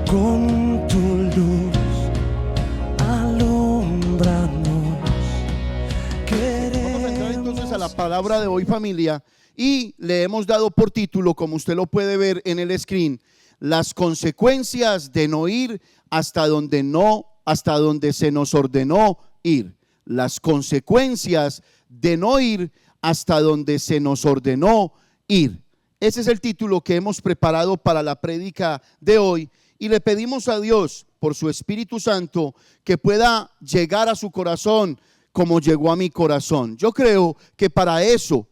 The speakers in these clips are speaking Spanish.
con tu luz, alúmbranos. Vamos a entrar entonces a la palabra de hoy, familia, y le hemos dado por título, como usted lo puede ver en el screen, las consecuencias de no ir hasta donde se nos ordenó ir. Las consecuencias de no ir hasta donde se nos ordenó ir. Ese es el título que hemos preparado para la prédica de hoy, y le pedimos a Dios por su Espíritu Santo que pueda llegar a su corazón como llegó a mi corazón. Yo creo que para eso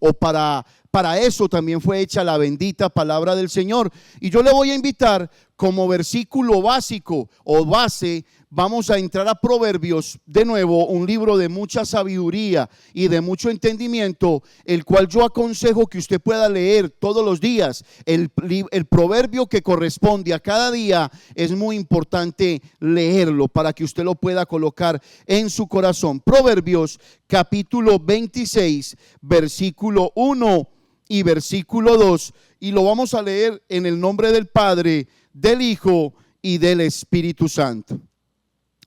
también fue hecha la bendita palabra del Señor. Y yo le voy a invitar como versículo básico o base. Vamos a entrar a Proverbios, de nuevo, un libro de mucha sabiduría y de mucho entendimiento, el cual yo aconsejo que usted pueda leer todos los días. El proverbio que corresponde a cada día es muy importante leerlo para que usted lo pueda colocar en su corazón. Proverbios capítulo 26, versículo 1 y versículo 2, y lo vamos a leer en el nombre del Padre, del Hijo y del Espíritu Santo.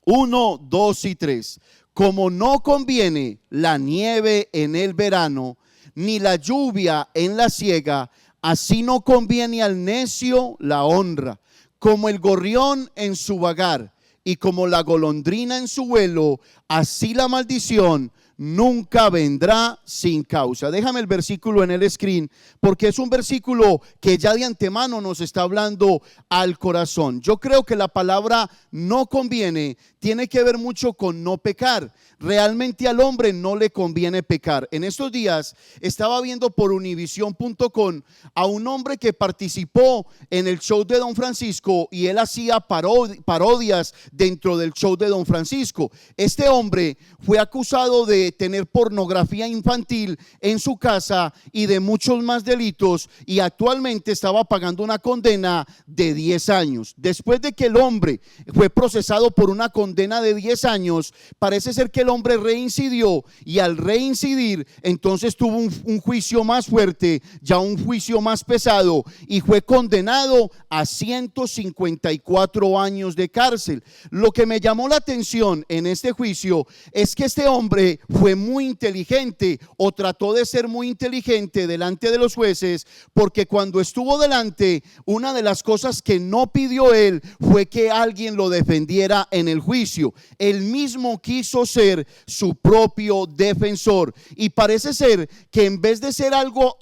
1, 2 y 3. Como no conviene la nieve en el verano, ni la lluvia en la siega, así no conviene al necio la honra. Como el gorrión en su vagar y como la golondrina en su vuelo, así la maldición nunca vendrá sin causa. Déjame el versículo en el screen, porque es un versículo que ya de antemano nos está hablando al corazón. Yo creo que la palabra no conviene tiene que ver mucho con no pecar. Realmente al hombre no le conviene pecar. En estos días estaba viendo por univision.com a un hombre que participó en el show de Don Francisco, y él hacía parodias dentro del show de Don Francisco. Este hombre fue acusado de tener pornografía infantil en su casa y de muchos más delitos, y actualmente estaba pagando una condena de 10 años. Después de que el hombre fue procesado por una condena de 10 años, parece ser que el hombre reincidió, y al reincidir entonces tuvo un juicio más fuerte, ya un juicio más pesado, y fue condenado a 154 años de cárcel. Lo que me llamó la atención en este juicio es que este hombre fue muy inteligente, o trató de ser muy inteligente delante de los jueces, porque cuando estuvo delante, una de las cosas que no pidió él fue que alguien lo defendiera en el juicio. Él mismo quiso ser su propio defensor, y parece ser que en vez de ser algo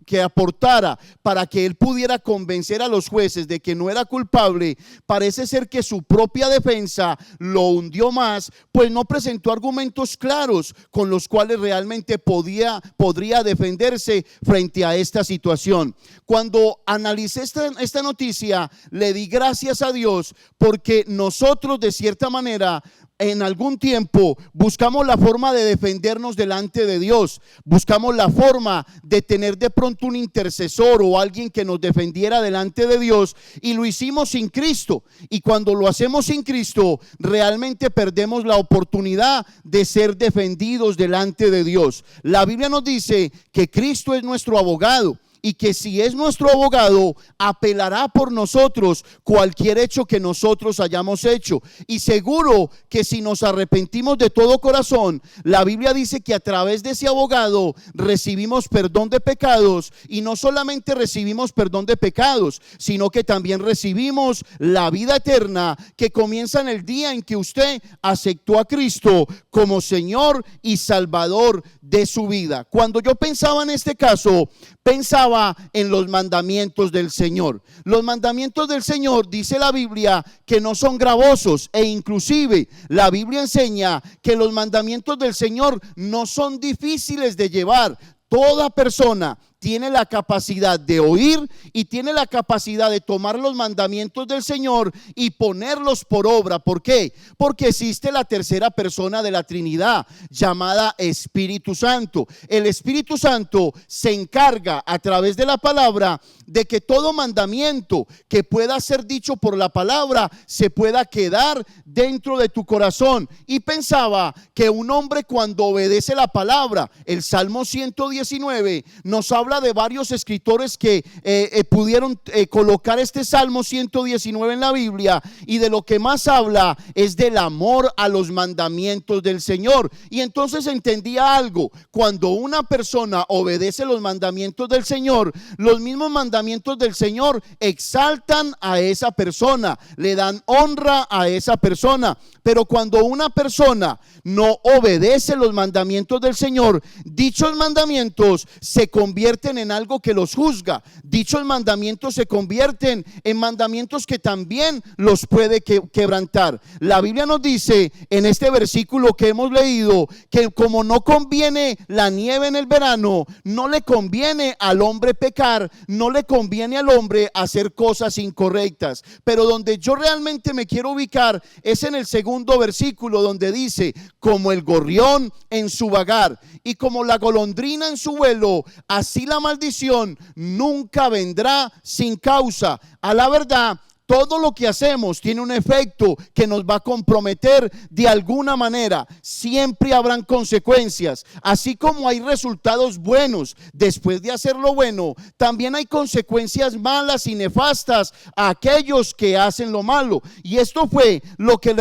que aportara para que él pudiera convencer a los jueces de que no era culpable, parece ser que su propia defensa lo hundió más, pues no presentó argumentos claros con los cuales realmente podría defenderse frente a esta situación. Cuando analicé esta noticia, le di gracias a Dios, porque nosotros de cierta manera en algún tiempo buscamos la forma de defendernos delante de Dios, buscamos la forma de tener de pronto un intercesor o alguien que nos defendiera delante de Dios, y lo hicimos sin Cristo. Y cuando lo hacemos sin Cristo, realmente perdemos la oportunidad de ser defendidos delante de Dios. La Biblia nos dice que Cristo es nuestro abogado, y que si es nuestro abogado, apelará por nosotros cualquier hecho que nosotros hayamos hecho. Y seguro que si nos arrepentimos de todo corazón, la Biblia dice que a través de ese abogado recibimos perdón de pecados, y no solamente recibimos perdón de pecados, sino que también recibimos la vida eterna, que comienza en el día en que usted aceptó a Cristo como Señor y Salvador de su vida. Cuando yo pensaba en este caso, pensaba en los mandamientos del Señor. Los mandamientos del Señor, dice la Biblia, que no son gravosos, e inclusive la Biblia enseña que los mandamientos del Señor no son difíciles de llevar. Toda persona tiene la capacidad de oír y tiene la capacidad de tomar los mandamientos del Señor y ponerlos por obra. ¿Por qué? Porque existe la tercera persona de la Trinidad, llamada Espíritu Santo. El Espíritu Santo se encarga a través de la palabra de que todo mandamiento que pueda ser dicho por la palabra se pueda quedar dentro de tu corazón. Y pensaba que un hombre, cuando obedece la palabra, el Salmo 119 nos habla habla de varios escritores que pudieron colocar este Salmo 119 en la Biblia, y de lo que más habla es del amor a los mandamientos del Señor. Y entonces entendía algo: cuando una persona obedece los mandamientos del Señor, los mismos mandamientos del Señor exaltan a esa persona, le dan honra a esa persona. Pero cuando una persona no obedece los mandamientos del Señor, dichos mandamientos se convierten en algo que los juzga. Dichos mandamientos se convierten en mandamientos que también los puede quebrantar. La Biblia nos dice en este versículo que hemos leído que como no conviene la nieve en el verano, no le conviene al hombre pecar, no le conviene al hombre hacer cosas incorrectas. Pero donde yo realmente me quiero ubicar es en el segundo versículo, donde dice: como el gorrión en su vagar y como la golondrina en su vuelo, así la maldición nunca vendrá sin causa. A la verdad, todo lo que hacemos tiene un efecto que nos va a comprometer de alguna manera. Siempre habrán consecuencias. Así como hay resultados buenos después de hacer lo bueno, también hay consecuencias malas y nefastas a aquellos que hacen lo malo. Y esto fue lo que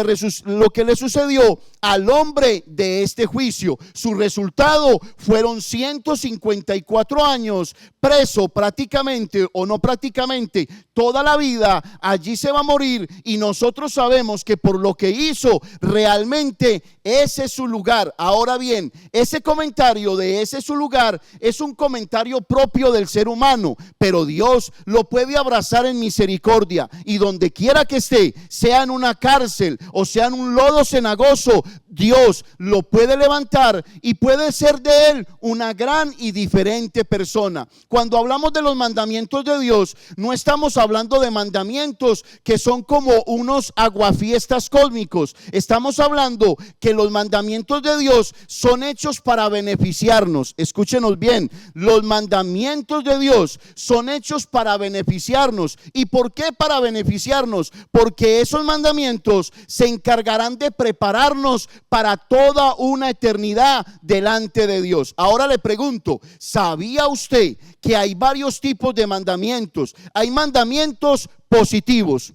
le sucedió al hombre de este juicio. Su resultado fueron 154 años preso, prácticamente o no prácticamente toda la vida. Allí se va a morir, y nosotros sabemos que por lo que hizo realmente ese es su lugar. Ahora bien, ese comentario de ese es su lugar es un comentario propio del ser humano, pero Dios lo puede abrazar en misericordia, y donde quiera que esté, sea en una cárcel o sea en un lodo cenagoso, Dios lo puede levantar y puede ser de él una gran y diferente persona. Cuando hablamos de los mandamientos de Dios, no estamos hablando de mandamientos que son como unos aguafiestas cósmicos. Estamos hablando que los mandamientos de Dios son hechos para beneficiarnos. Escúchenos bien, los mandamientos de Dios son hechos para beneficiarnos. ¿Y por qué para beneficiarnos? Porque esos mandamientos se encargarán de prepararnos para toda una eternidad delante de Dios. Ahora le pregunto, ¿sabía usted que hay varios tipos de mandamientos? Hay mandamientos positivos.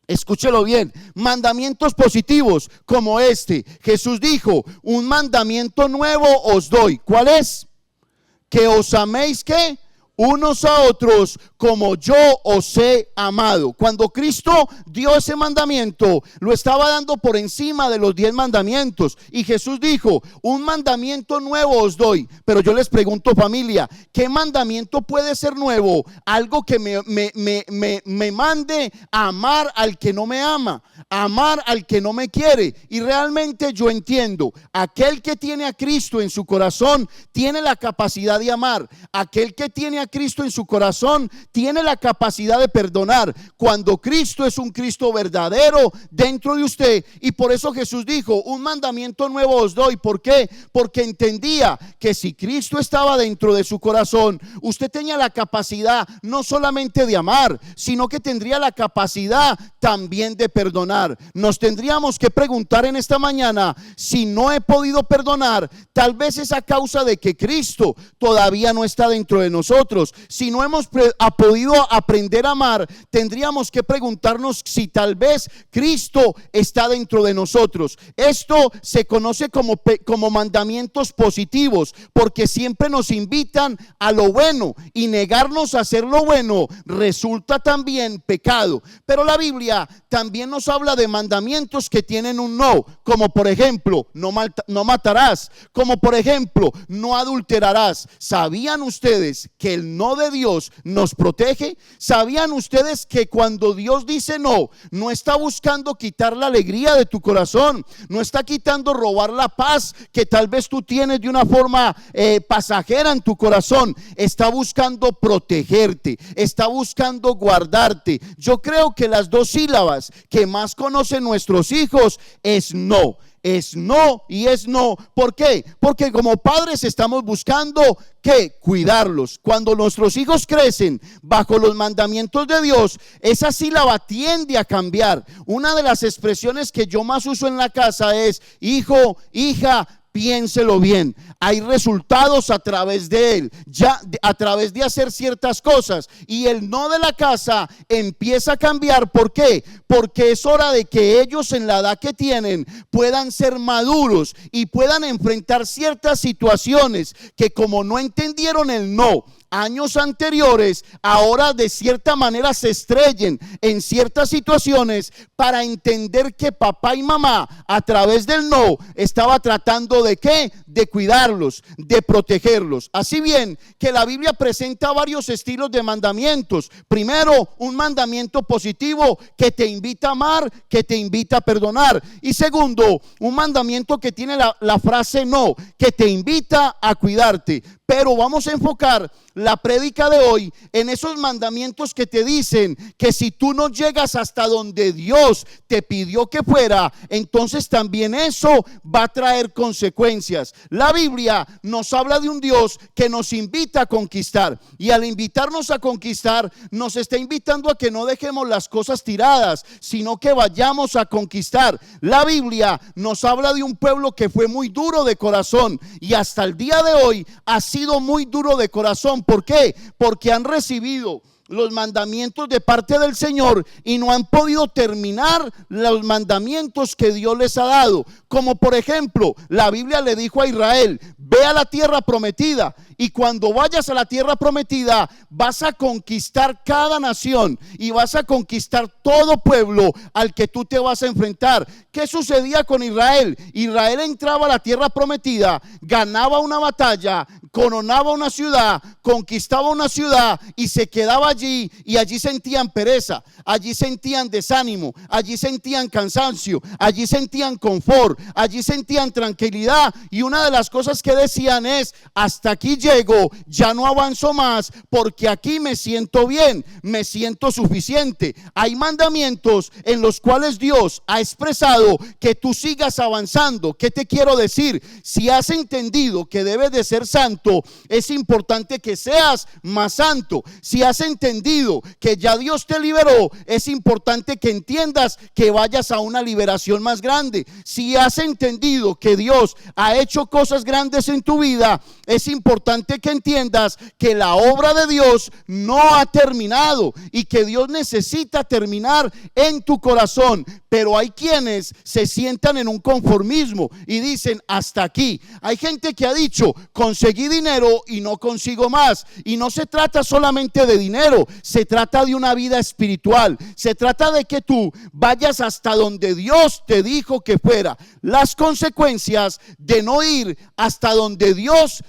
Escúchelo bien, mandamientos positivos como este. Jesús dijo: un mandamiento nuevo os doy. ¿Cuál es? Que os améis, ¿qué? Unos a otros como yo os he amado. Cuando Cristo dio ese mandamiento, lo estaba dando por encima de los 10 mandamientos. Y Jesús dijo: un mandamiento nuevo os doy. Pero yo les pregunto, familia, ¿qué mandamiento puede ser nuevo? Algo que me mande a amar al que no me ama, a amar al que no me quiere. Y realmente yo entiendo, aquel que tiene a Cristo en su corazón tiene la capacidad de amar. Aquel que tiene a Cristo en su corazón tiene la capacidad de perdonar. Cuando Cristo es un Cristo verdadero dentro de usted, y por eso Jesús dijo: un mandamiento nuevo os doy. ¿Por qué? Porque entendía que si Cristo estaba dentro de su corazón, usted tenía la capacidad no solamente de amar, sino que tendría la capacidad también de perdonar. Nos tendríamos que preguntar en esta mañana: si no he podido perdonar, tal vez es a causa de que Cristo todavía no está dentro de nosotros. Si no hemos podido aprender a amar, tendríamos que preguntarnos si tal vez Cristo está dentro de nosotros. Esto se conoce como mandamientos positivos, porque siempre nos invitan a lo bueno, y negarnos a hacer lo bueno resulta también pecado. Pero la Biblia también nos habla de mandamientos que tienen un no, como por ejemplo, no matarás, como por ejemplo, no adulterarás. ¿Sabían ustedes que el no de Dios nos protege? ¿Sabían ustedes que cuando Dios dice no, no está buscando quitar la alegría de tu corazón, no está quitando robar la paz que tal vez tú tienes de una forma pasajera en tu corazón? Está buscando protegerte, está buscando guardarte. Yo creo que las 2 sílabas que más conocen nuestros hijos es no. Es no y es no. ¿Por qué? Porque como padres estamos buscando ¿qué? Cuidarlos. Cuando nuestros hijos crecen bajo los mandamientos de Dios, esa sílaba tiende a cambiar. Una de las expresiones que yo más uso en la casa es: hijo, hija, piénselo bien. Hay resultados a través de él, a través de hacer ciertas cosas. Y el no de la casa empieza a cambiar. ¿Por qué? Porque es hora de que ellos, en la edad que tienen, puedan ser maduros y puedan enfrentar ciertas situaciones que, como no entendieron el no años anteriores, ahora de cierta manera se estrellen en ciertas situaciones para entender que papá y mamá, a través del no, estaba tratando de ¿qué? De cuidarlos, de protegerlos. Así bien que la Biblia presenta varios estilos de mandamientos. Primero, un mandamiento positivo que te invita a amar, que te invita a perdonar. Y segundo, un mandamiento que tiene la frase no, que te invita a cuidarte. Pero vamos a enfocar la prédica de hoy en esos mandamientos que te dicen que si tú no llegas hasta donde Dios te pidió que fuera, entonces también eso va a traer consecuencias. La Biblia nos habla de un Dios que nos invita a conquistar, y al invitarnos a conquistar nos está invitando a que no dejemos las cosas tiradas, sino que vayamos a conquistar. La Biblia nos habla de un pueblo que fue muy duro de corazón, y hasta el día de hoy ha sido muy duro de corazón. ¿Por qué? Porque han recibido los mandamientos de parte del Señor y no han podido terminar los mandamientos que Dios les ha dado. Como por ejemplo, la Biblia le dijo a Israel: ve a la tierra prometida, y cuando vayas a la tierra prometida vas a conquistar cada nación y vas a conquistar todo pueblo al que tú te vas a enfrentar. ¿Qué sucedía con Israel? Israel entraba a la tierra prometida, ganaba una batalla, coronaba una ciudad, conquistaba una ciudad y se quedaba allí, y allí sentían pereza, allí sentían desánimo, allí sentían cansancio, allí sentían confort, allí sentían tranquilidad, y una de las cosas que decían es: hasta aquí llego, ya no avanzo más, porque aquí me siento bien, me siento suficiente. Hay mandamientos en los cuales Dios ha expresado que tú sigas avanzando. ¿Qué te quiero decir? Si has entendido que debes de ser santo, es importante que seas más santo. Si has entendido que ya Dios te liberó, es importante que entiendas que vayas a una liberación más grande. Si has entendido que Dios ha hecho cosas grandes en tu vida, es importante que entiendas que la obra de Dios no ha terminado y que Dios necesita terminar en tu corazón. Pero hay quienes se sientan en un conformismo y dicen: hasta aquí. Hay gente que ha dicho: conseguí dinero y no consigo más. Y no se trata solamente de dinero, se trata de una vida espiritual. Se trata de que tú vayas hasta donde Dios te dijo que fuera. Las consecuencias de no ir hasta donde Dios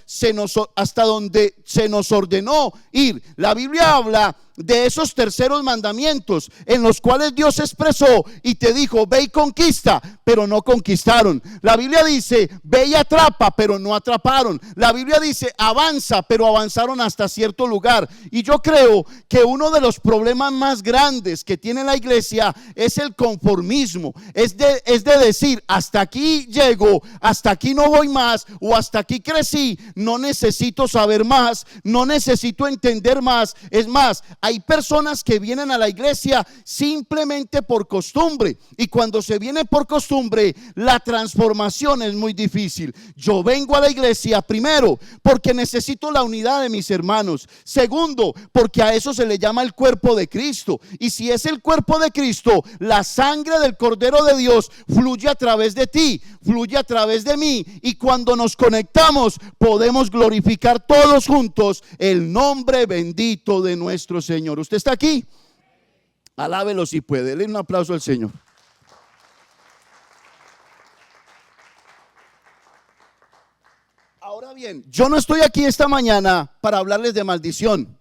hasta donde se nos ordenó ir. La Biblia habla de esos terceros mandamientos en los cuales Dios expresó y te dijo: ve y conquista, pero no conquistaron. La Biblia dice: ve y atrapa, pero no atraparon. La Biblia dice: avanza, pero avanzaron hasta cierto lugar. Y yo creo que uno de los problemas más grandes que tiene la iglesia es el conformismo. Es de decir: hasta aquí llego, hasta aquí no voy más, o hasta aquí crecí, no necesito saber más, no necesito entender más. Es más, hay personas que vienen a la iglesia simplemente por costumbre, y cuando se viene por costumbre, la transformación es muy difícil. Yo vengo a la iglesia primero porque necesito la unidad de mis hermanos. Segundo, porque a eso se le llama el cuerpo de Cristo, y si es el cuerpo de Cristo, la sangre del Cordero de Dios fluye a través de ti, fluye a través de mí, y cuando nos conectamos podemos glorificar todos juntos el nombre bendito de nuestro Señor. ¿Usted está aquí? Alábelo si puede. Denle un aplauso al Señor. Ahora bien, yo no estoy aquí esta mañana para hablarles de maldición.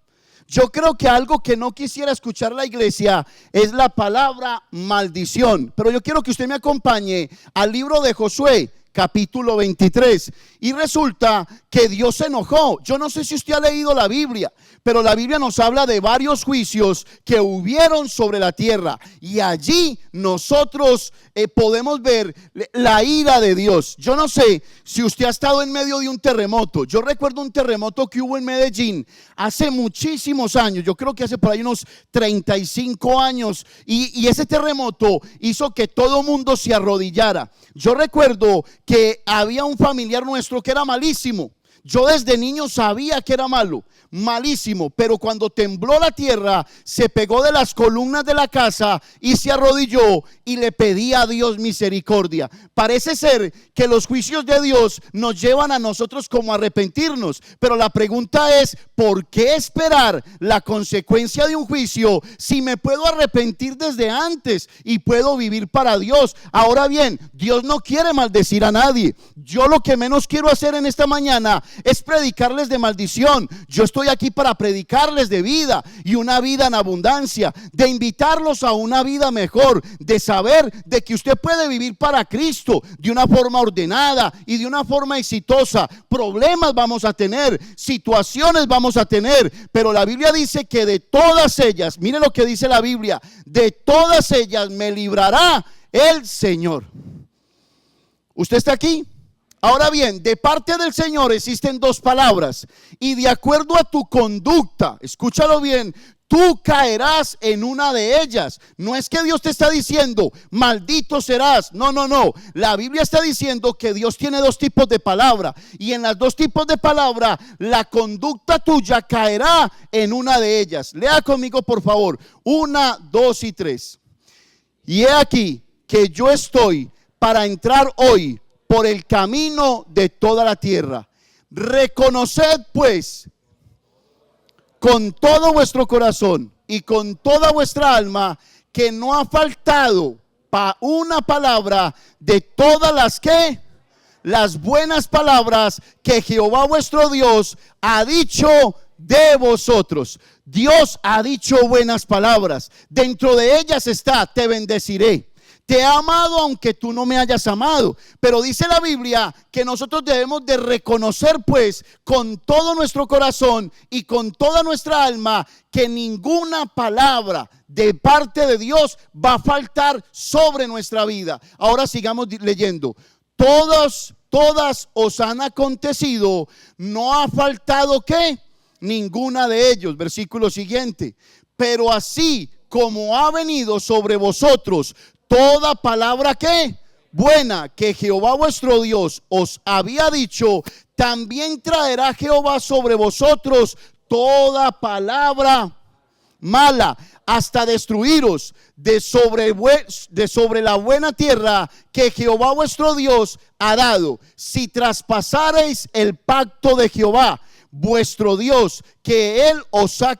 Yo creo que algo que no quisiera escuchar la iglesia es la palabra maldición. Pero yo quiero que usted me acompañe al libro de Josué, capítulo 23. Y resulta que Dios se enojó. Yo no sé si usted ha leído la Biblia, pero la Biblia nos habla de varios juicios que hubieron sobre la tierra, y allí nosotros podemos ver la ira de Dios. Yo no sé si usted ha estado en medio de un terremoto. Yo recuerdo un terremoto que hubo en Medellín hace muchísimos años. Yo creo que hace por ahí unos 35 años, y ese terremoto hizo que todo mundo se arrodillara. Yo recuerdo que había un familiar nuestro que era malísimo. Yo desde niño sabía que era malo, malísimo, pero cuando tembló la tierra, se pegó de las columnas de la casa y se arrodilló y le pedía a Dios misericordia. Parece ser que los juicios de Dios nos llevan a nosotros como a arrepentirnos, pero la pregunta es, ¿por qué esperar la consecuencia de un juicio si me puedo arrepentir desde antes y puedo vivir para Dios? Ahora bien, Dios no quiere maldecir a nadie. Yo lo que menos quiero hacer en esta mañana es predicarles de maldición. Yo estoy aquí para predicarles de vida y una vida en abundancia, de invitarlos a una vida mejor, de saber de que usted puede vivir para Cristo de una forma ordenada y de una forma exitosa. Problemas vamos a tener, situaciones vamos a tener, pero la Biblia dice que de todas ellas, mire lo que dice la Biblia, de todas ellas me librará el Señor. ¿Usted está aquí? Ahora bien, de parte del Señor existen dos palabras, y de acuerdo a tu conducta, escúchalo bien, tú caerás en una de ellas. No es que Dios te está diciendo, maldito serás. No. La Biblia está diciendo que Dios tiene dos tipos de palabra, y en las dos tipos de palabra, la conducta tuya caerá en una de ellas. Lea conmigo, por favor. 1, 2 y 3. Y he aquí que yo estoy para entrar hoy por el camino de toda la tierra. Reconoced pues con todo vuestro corazón y con toda vuestra alma que no ha faltado una palabra de todas las buenas palabras que Jehová vuestro Dios ha dicho de vosotros. Dios ha dicho buenas palabras. Dentro de ellas está: te bendeciré. Te he amado aunque tú no me hayas amado. Pero dice la Biblia que nosotros debemos de reconocer pues con todo nuestro corazón y con toda nuestra alma que ninguna palabra de parte de Dios va a faltar sobre nuestra vida. Ahora sigamos leyendo. Todas os han acontecido, no ha faltado ¿qué? Ninguna de ellos. Versículo siguiente. Pero así como ha venido sobre vosotros toda palabra que buena que Jehová vuestro Dios os había dicho, también traerá Jehová sobre vosotros toda palabra mala, hasta destruiros de sobre la buena tierra que Jehová vuestro Dios ha dado. Si traspasareis el pacto de Jehová vuestro Dios, que él os ha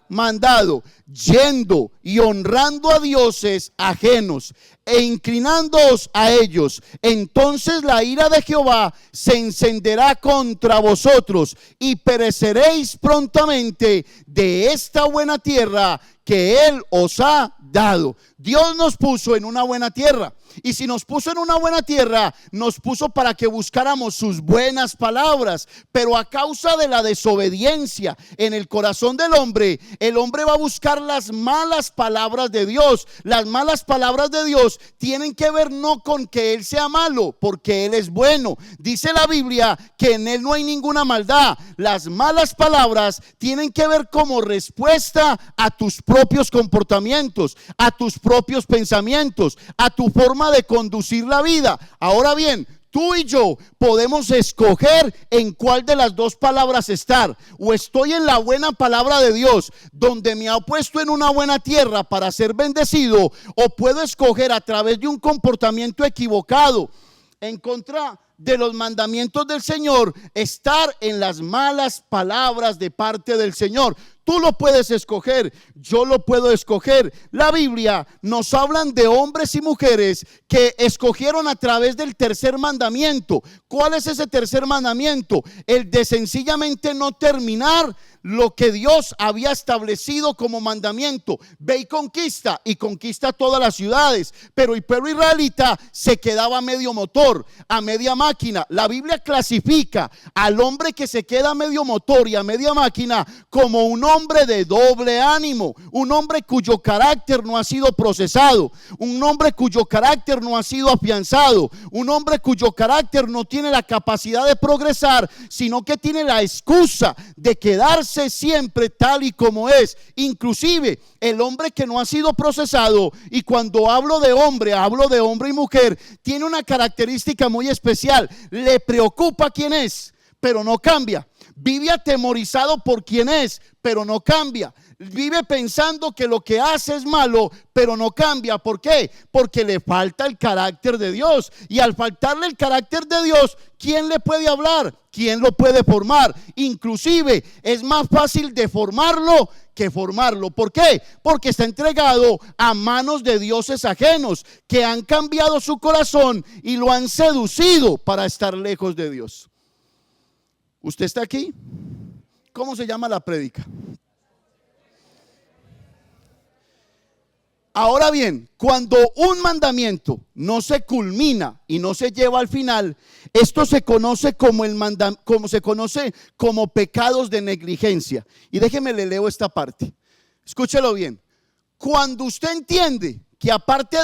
mandado, yendo y honrando a dioses ajenos e inclinándoos a ellos, entonces la ira de Jehová se encenderá contra vosotros y pereceréis prontamente de esta buena tierra que él os ha dado. Dios nos puso en una buena tierra, y si nos puso en una buena tierra, nos puso para que buscáramos sus buenas palabras. Pero a causa de la desobediencia en el corazón del hombre, el hombre va a buscar las malas palabras de Dios. Las malas palabras de Dios tienen que ver no con que él sea malo, porque él es bueno. Dice la Biblia que en él no hay ninguna maldad. Las malas palabras tienen que ver como respuesta a tus propios comportamientos, a tus propios pensamientos, a tu forma de conducir la vida. Ahora bien, tú y yo podemos escoger en cuál de las dos palabras estar. O estoy en la buena palabra de Dios, donde me ha puesto en una buena tierra para ser bendecido, o puedo escoger a través de un comportamiento equivocado, en contra de los mandamientos del Señor, estar en las malas palabras de parte del Señor. Tú lo puedes escoger, yo lo puedo escoger. La Biblia nos hablan de hombres y mujeres que escogieron a través del tercer mandamiento. ¿Cuál es ese tercer mandamiento? El de sencillamente no terminar lo que Dios había establecido como mandamiento. Ve y conquista todas las ciudades. Pero el pueblo israelita se quedaba a medio motor, a media máquina. La Biblia clasifica al hombre que se queda a medio motor y a media máquina como un hombre de doble ánimo, un hombre cuyo carácter no ha sido procesado, un hombre cuyo carácter no ha sido afianzado, un hombre cuyo carácter no tiene la capacidad de progresar, sino que tiene la excusa de quedarse siempre tal y como es. Inclusive el hombre que no ha sido procesado, y cuando hablo de hombre y mujer, tiene una característica muy especial: le preocupa quién es, pero no cambia. Vive atemorizado por quién es, pero no cambia. Vive pensando que lo que hace es malo, pero no cambia. ¿Por qué? Porque le falta el carácter de Dios. Y al faltarle el carácter de Dios, ¿quién le puede hablar? ¿Quién lo puede formar? Inclusive es más fácil deformarlo que formarlo. ¿Por qué? Porque está entregado a manos de dioses ajenos que han cambiado su corazón y lo han seducido para estar lejos de Dios. ¿Usted está aquí? ¿Cómo se llama la prédica? Ahora bien, cuando un mandamiento no se culmina y no se lleva al final, esto se conoce como pecados de negligencia. Y déjeme le leo esta parte. Escúchelo bien. Cuando usted entiende que aparte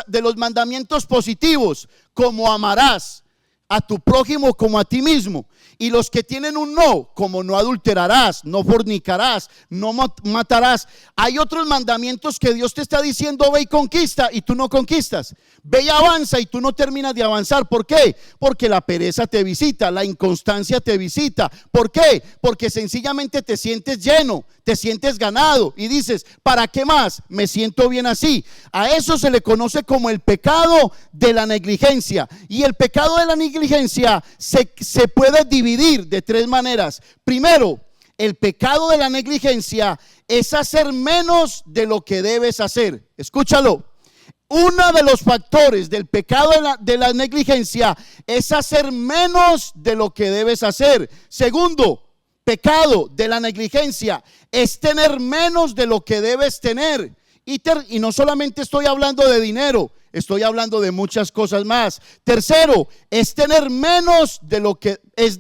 de los mandamientos positivos, como amarás a tu prójimo como a ti mismo, y los que tienen un no, como no adulterarás, no fornicarás, no matarás, hay otros mandamientos que Dios te está diciendo: ve y conquista, y tú no conquistas. Ve y avanza, y tú no terminas de avanzar. ¿Por qué? Porque la pereza te visita, la inconstancia te visita. ¿Por qué? Porque sencillamente te sientes lleno, te sientes ganado y dices: ¿para qué más? Me siento bien así. A eso se le conoce como el pecado de la negligencia. Y el pecado de la negligencia se puede dividir de tres maneras. Primero, el pecado de la negligencia es hacer menos de lo que debes hacer. Escúchalo. Uno de los factores del pecado de la negligencia es hacer menos de lo que debes hacer. Segundo, pecado de la negligencia es tener menos de lo que debes tener. Y no solamente estoy hablando de dinero, estoy hablando de muchas cosas más. Tercero, es tener menos de lo que es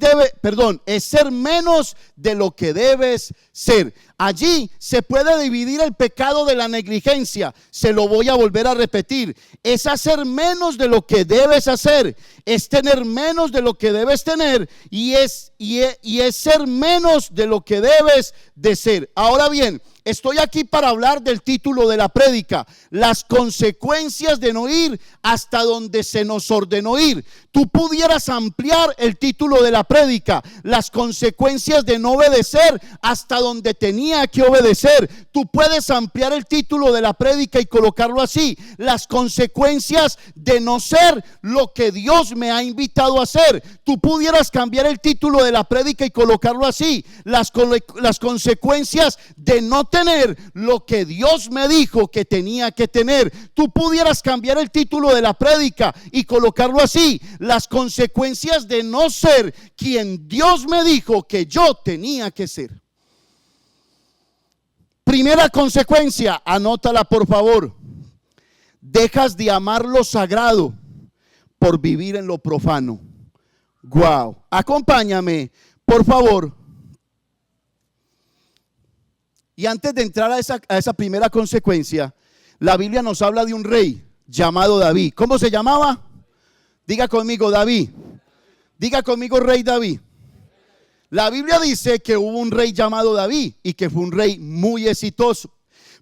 ser menos de lo que debes ser. Allí se puede dividir el pecado de la negligencia. Se lo voy a volver a repetir. Es hacer menos de lo que debes hacer. Es tener menos de lo que debes tener. Y es ser menos de lo que debes de ser. Ahora bien, estoy aquí para hablar del título de la prédica: las consecuencias de no ir hasta donde se nos ordenó ir. Tú pudieras ampliar el título de la prédica: las consecuencias de no obedecer hasta donde tenía que obedecer. Tú puedes ampliar el título de la prédica y colocarlo así: las consecuencias de no ser lo que Dios me ha invitado a hacer. Tú pudieras cambiar el título de la prédica y colocarlo así: las consecuencias de no tener lo que Dios me dijo que tenía que tener. Tú pudieras cambiar el título de la prédica y colocarlo así: las consecuencias de no ser quien Dios me dijo que yo tenía que ser. Primera consecuencia, anótala por favor: dejas de amar lo sagrado por vivir en lo profano. Wow, acompáñame por favor. Y antes de entrar a esa primera consecuencia, la Biblia nos habla de un rey llamado David. ¿Cómo se llamaba? Diga conmigo: David. Diga conmigo: rey David. La Biblia dice que hubo un rey llamado David y que fue un rey muy exitoso.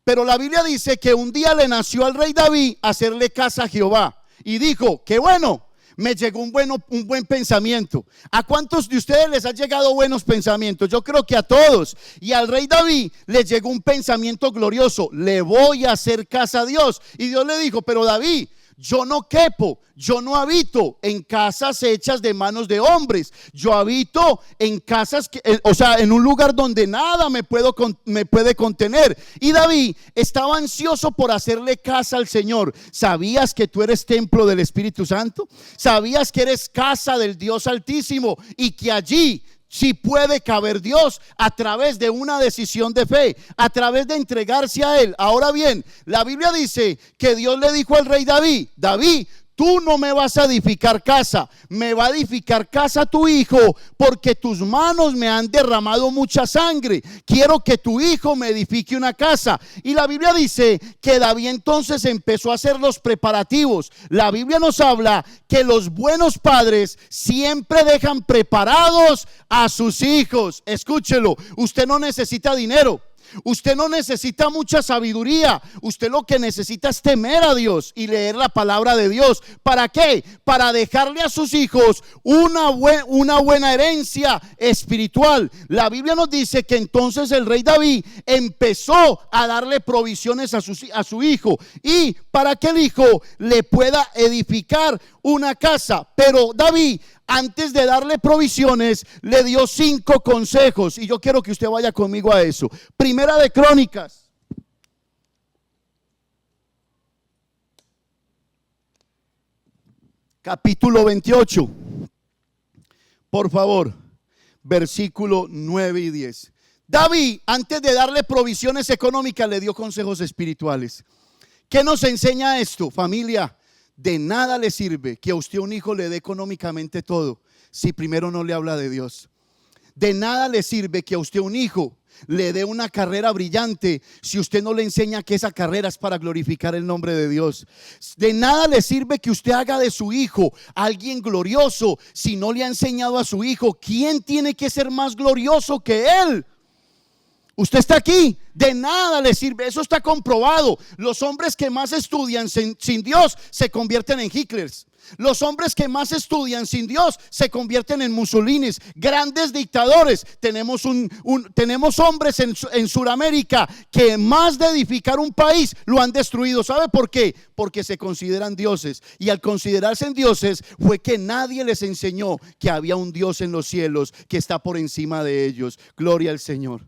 Pero la Biblia dice que un día le nació al rey David hacerle casa a Jehová y dijo: qué bueno, me llegó un buen pensamiento. ¿A cuántos de ustedes les ha llegado buenos pensamientos? Yo creo que a todos. Y al rey David le llegó un pensamiento glorioso: le voy a hacer casa a Dios. Y Dios le dijo: pero David, yo no quepo, yo no habito en casas hechas de manos de hombres. Yo habito en casas, en un lugar donde nada me puede contener. Y David estaba ansioso por hacerle casa al Señor. ¿Sabías que tú eres templo del Espíritu Santo? ¿Sabías que eres casa del Dios Altísimo y que allí sí puede caber Dios a través de una decisión de fe, a través de entregarse a Él? Ahora bien, la Biblia dice que Dios le dijo al rey David: David, tú no me vas a edificar casa, me va a edificar casa tu hijo, porque tus manos me han derramado mucha sangre. Quiero que tu hijo me edifique una casa. Y la Biblia dice que David entonces empezó a hacer los preparativos. La Biblia nos habla que los buenos padres siempre dejan preparados a sus hijos. Escúchelo, usted no necesita dinero. Usted no necesita mucha sabiduría. Usted lo que necesita es temer a Dios y leer la palabra de Dios. ¿Para qué? Para dejarle a sus hijos una buena herencia espiritual. La Biblia nos dice que entonces el rey David empezó a darle provisiones a su hijo, y para que el hijo le pueda edificar una casa. Pero David, antes de darle provisiones, le dio 5 consejos, y yo quiero que usted vaya conmigo a eso. Primera de Crónicas, capítulo 28, por favor, versículo 9 y 10. David, antes de darle provisiones económicas, le dio consejos espirituales. ¿Qué nos enseña esto, familia? De nada le sirve que a usted un hijo le dé económicamente todo si primero no le habla de Dios. De nada le sirve que a usted un hijo le dé una carrera brillante si usted no le enseña que esa carrera es para glorificar el nombre de Dios. De nada le sirve que usted haga de su hijo alguien glorioso si no le ha enseñado a su hijo quién tiene que ser más glorioso que él. Usted está aquí, de nada le sirve, eso está comprobado. Los hombres que más estudian sin Dios se convierten en Hitlers. Los hombres que más estudian sin Dios se convierten en Mussolini, grandes dictadores. Tenemos hombres en Sudamérica que más de edificar un país lo han destruido. ¿Sabe por qué? Porque se consideran dioses, y al considerarse en dioses fue que nadie les enseñó que había un Dios en los cielos que está por encima de ellos. Gloria al Señor.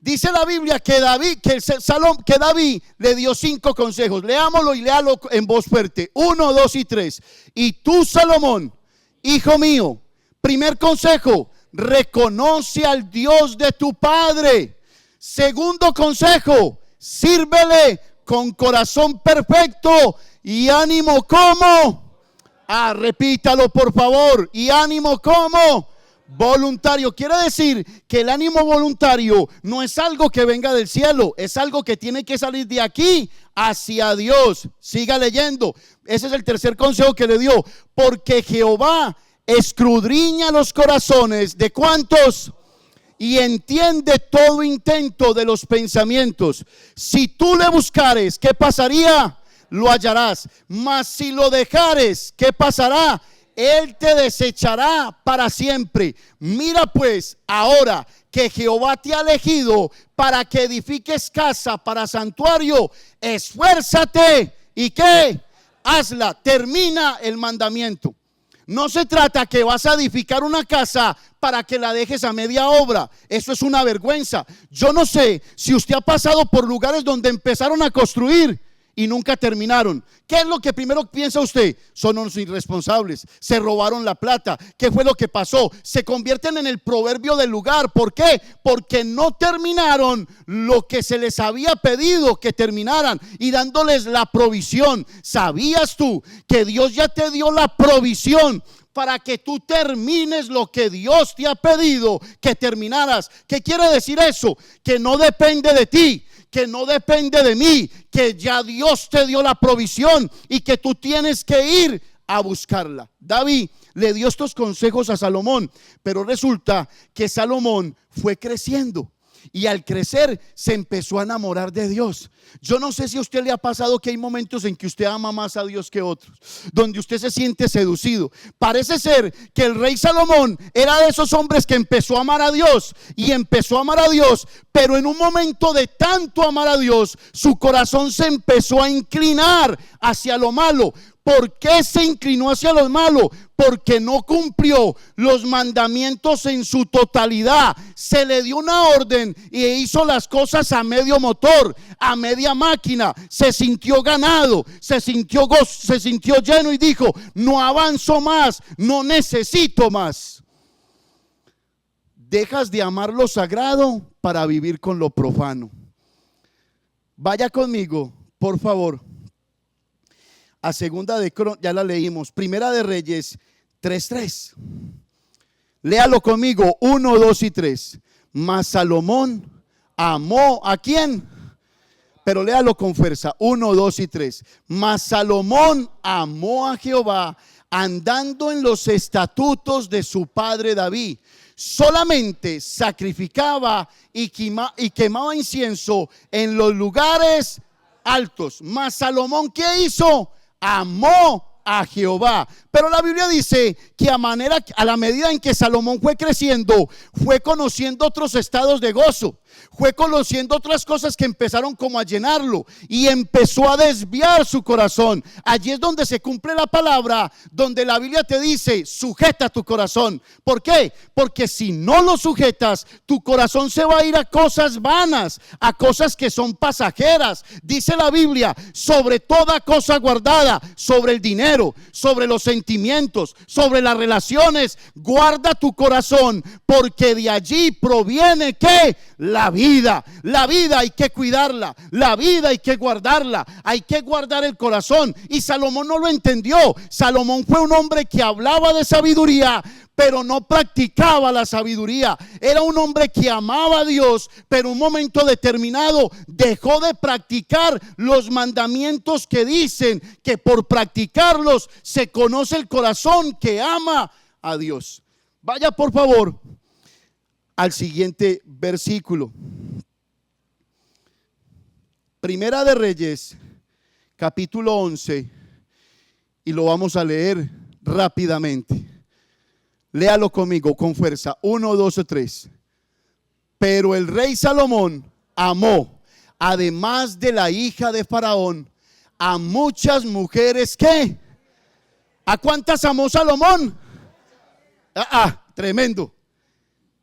Dice la Biblia que David le dio 5 consejos. Leámoslo y léalo en voz fuerte. 1, 2 y 3. Y tú, Salomón, hijo mío, primer consejo: reconoce al Dios de tu padre. Segundo consejo: sírvele con corazón perfecto y ánimo como. Repítalo por favor. Y ánimo como voluntario. Quiere decir que el ánimo voluntario no es algo que venga del cielo, es algo que tiene que salir de aquí hacia Dios. Siga leyendo. Ese es el tercer consejo que le dio. Porque Jehová escudriña los corazones de ¿cuántos? Y entiende todo intento de los pensamientos. Si tú le buscares, ¿qué pasaría? Lo hallarás. Mas si lo dejares, ¿qué pasará? Él te desechará para siempre. Mira pues ahora que Jehová te ha elegido para que edifiques casa para santuario, esfuérzate y ¿qué? Hazla. Termina el mandamiento. No se trata que vas a edificar una casa para que la dejes a media obra. Eso es una vergüenza. Yo no sé si usted ha pasado por lugares donde empezaron a construir y nunca terminaron. ¿Qué es lo que primero piensa usted? Son unos irresponsables, se robaron la plata. ¿Qué fue lo que pasó? Se convierten en el proverbio del lugar. ¿Por qué? Porque no terminaron lo que se les había pedido que terminaran, y dándoles la provisión. ¿Sabías tú que Dios ya te dio la provisión para que tú termines lo que Dios te ha pedido que terminaras? ¿Qué quiere decir eso? Que no depende de ti, que no depende de mí, que ya Dios te dio la provisión y que tú tienes que ir a buscarla. David le dio estos consejos a Salomón, pero resulta que Salomón fue creciendo, y al crecer se empezó a enamorar de Dios. Yo no sé si a usted le ha pasado que hay momentos en que usted ama más a Dios que otros, donde usted se siente seducido. Parece ser que el rey Salomón era de esos hombres que empezó a amar a Dios y empezó a amar a Dios, pero en un momento de tanto amar a Dios, su corazón se empezó a inclinar hacia lo malo. ¿Por qué se inclinó hacia lo malo? Porque no cumplió los mandamientos en su totalidad. Se le dio una orden y hizo las cosas a medio motor, a media máquina. Se sintió ganado, se sintió lleno y dijo: no avanzo más, no necesito más. Dejas de amar lo sagrado para vivir con lo profano. Vaya conmigo, por favor, a segunda de Crónicas, ya la leímos, primera de Reyes 3:3. Léalo conmigo, 1, 2 y 3. Mas Salomón amó ¿a quién? Pero léalo con fuerza, 1, 2 y 3. Mas Salomón amó a Jehová andando en los estatutos de su padre David. Solamente sacrificaba y quemaba incienso en los lugares altos. Mas Salomón, ¿qué hizo? Amó a Jehová. Pero la Biblia dice que a la medida en que Salomón fue creciendo, fue conociendo otros estados de gozo, fue conociendo otras cosas que empezaron como a llenarlo y empezó a desviar su corazón. Allí es donde se cumple la palabra, donde la Biblia te dice: sujeta tu corazón. ¿Por qué? Porque si no lo sujetas, tu corazón se va a ir a cosas vanas, a cosas que son pasajeras. Dice la Biblia: sobre toda cosa guardada, sobre el dinero, sobre los sentimientos, sobre las relaciones, guarda tu corazón, porque de allí proviene ¿qué? La vida. La vida hay que cuidarla, la vida hay que guardarla, hay que guardar el corazón. Y Salomón no lo entendió. Salomón fue un hombre que hablaba de sabiduría, pero no practicaba la sabiduría. Era un hombre que amaba a Dios, pero en un momento determinado dejó de practicar los mandamientos que dicen que por practicarlos se conoce el corazón que ama a Dios. Vaya por favor al siguiente versículo. Primera de Reyes, capítulo 11, y lo vamos a leer rápidamente. Léalo conmigo con fuerza, 1, 2 o 3. Pero el rey Salomón amó, además de la hija de Faraón, a muchas mujeres. ¿Qué? ¿A cuántas amó Salomón? Tremendo.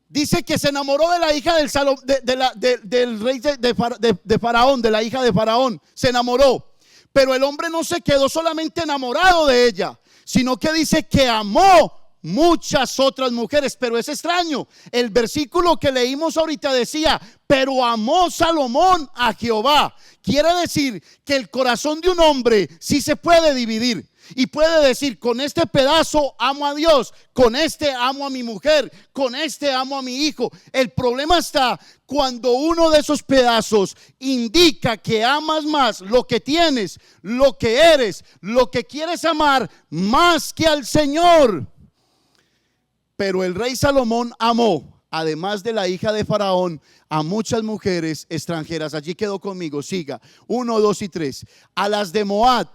Dice que se enamoró de la hija del rey de Faraón, de la hija de Faraón. Se enamoró. Pero el hombre no se quedó solamente enamorado de ella, sino que dice que amó muchas otras mujeres. Pero es extraño, el versículo que leímos ahorita decía: pero amó Salomón a Jehová. Quiere decir que el corazón de un hombre sí se puede dividir y puede decir: con este pedazo amo a Dios, con este amo a mi mujer, con este amo a mi hijo. El problema está cuando uno de esos pedazos indica que amas más lo que tienes, lo que eres, lo que quieres amar más que al Señor. Pero el rey Salomón amó, además de la hija de Faraón, a muchas mujeres extranjeras. Allí quedó conmigo, siga, 1, 2 y 3. A las de Moab,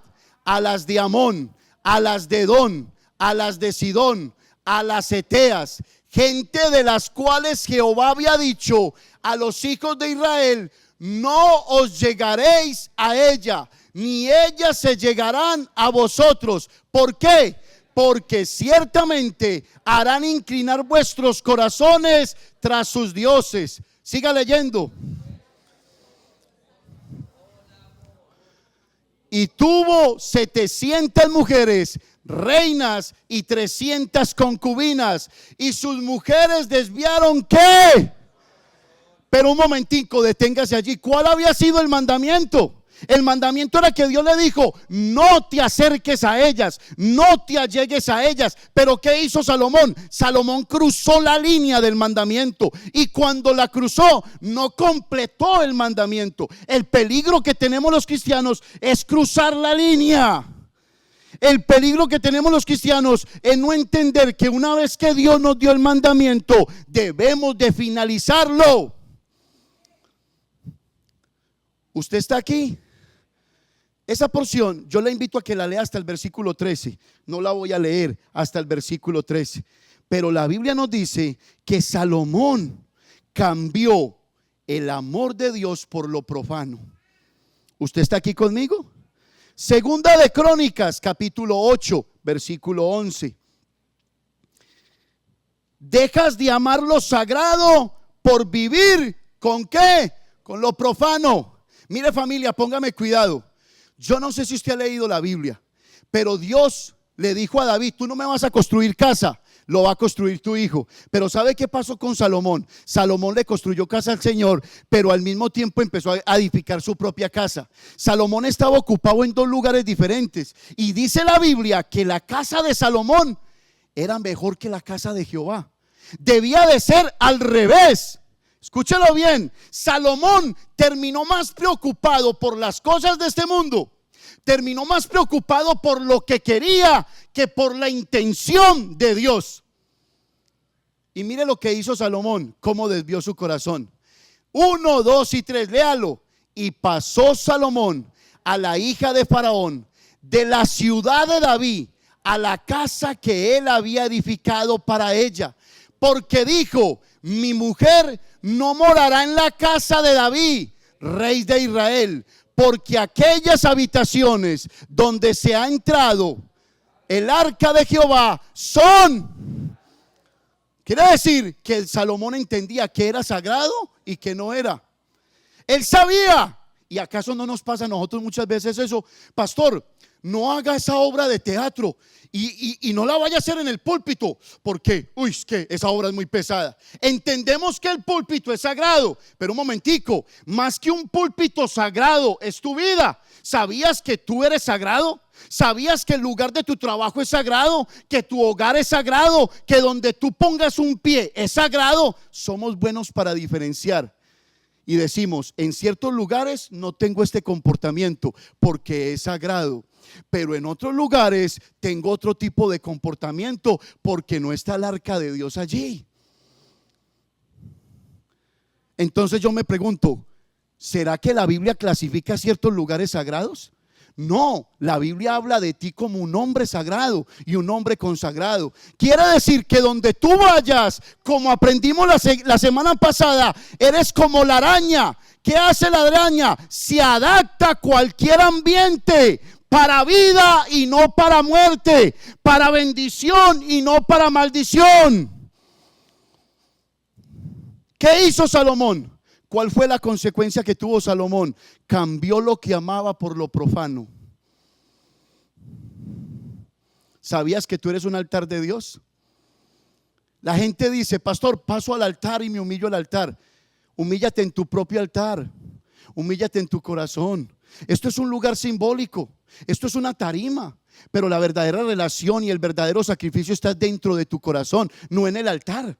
a las de Amón, a las de Edom, a las de Sidón, a las Eteas, gente de las cuales Jehová había dicho a los hijos de Israel: no os llegaréis a ella, ni ellas se llegarán a vosotros. ¿Por qué? Porque ciertamente harán inclinar vuestros corazones tras sus dioses. Siga leyendo. Y tuvo 700 mujeres, reinas, y 300 concubinas, y sus mujeres desviaron ¿qué? Pero un momentico, deténgase allí. ¿Cuál había sido el mandamiento? El mandamiento era que Dios le dijo: no te acerques a ellas, no te allegues a ellas. Pero ¿qué hizo Salomón? Salomón cruzó la línea del mandamiento, y cuando la cruzó no completó el mandamiento. El peligro que tenemos los cristianos es cruzar la línea. El peligro que tenemos los cristianos es no entender que una vez que Dios nos dio el mandamiento, debemos de finalizarlo. ¿Usted está aquí? Esa porción yo le invito a que la lea hasta el versículo 13. No la voy a leer hasta el versículo 13. Pero la Biblia nos dice que Salomón cambió el amor de Dios por lo profano. ¿Usted está aquí conmigo? Segunda de Crónicas, capítulo 8, versículo 11. Dejas de amar lo sagrado por vivir ¿con qué? Con lo profano. Mire, familia, póngame cuidado. Yo no sé si usted ha leído la Biblia, pero Dios le dijo a David: tú no me vas a construir casa. lo va a construir tu hijo. Pero ¿sabe qué pasó con Salomón? Salomón le construyó casa al Señor, pero al mismo tiempo empezó a edificar su propia casa. Salomón estaba ocupado en dos lugares diferentes, y dice la Biblia que la casa de Salomón era mejor que la casa de Jehová. Debía de ser al revés. Escúchelo bien, Salomón terminó más preocupado por las cosas de este mundo, terminó más preocupado por lo que quería que por la intención de Dios. Y mire lo que hizo Salomón, cómo desvió su corazón. 1, 2 y 3, léalo. Y pasó Salomón a la hija de Faraón de la ciudad de David a la casa que él había edificado para ella, porque dijo: mi mujer no morará en la casa de David, rey de Israel, porque aquellas habitaciones donde se ha entrado el arca de Jehová son. Quiere decir que Salomón entendía que era sagrado y que no era. Él sabía. ¿Y acaso no nos pasa a nosotros muchas veces eso? Pastor, no haga esa obra de teatro y no la vaya a hacer en el púlpito. ¿Por qué? Uy, es que esa obra es muy pesada. Entendemos que el púlpito es sagrado, pero un momentico, más que un púlpito sagrado es tu vida. ¿Sabías que tú eres sagrado? ¿Sabías que el lugar de tu trabajo es sagrado? ¿Que tu hogar es sagrado? ¿Que donde tú pongas un pie es sagrado? Somos buenos para diferenciar. Y decimos: en ciertos lugares no tengo este comportamiento porque es sagrado, pero en otros lugares tengo otro tipo de comportamiento porque no está el arca de Dios allí. Entonces yo me pregunto, ¿será que la Biblia clasifica ciertos lugares sagrados? No, la Biblia habla de ti como un hombre sagrado y un hombre consagrado. Quiere decir que donde tú vayas, como aprendimos la semana pasada, eres como la araña. ¿Qué hace la araña? Se adapta a cualquier ambiente, para vida y no para muerte, para bendición y no para maldición. ¿Qué hizo Salomón? ¿Cuál fue la consecuencia que tuvo Salomón? Cambió lo que amaba por lo profano. ¿Sabías que tú eres un altar de Dios? La gente dice: pastor, paso al altar y me humillo al altar. Humíllate en tu propio altar. Humíllate en tu corazón. Esto es un lugar simbólico. Esto es una tarima. Pero la verdadera relación y el verdadero sacrificio está dentro de tu corazón, no en el altar.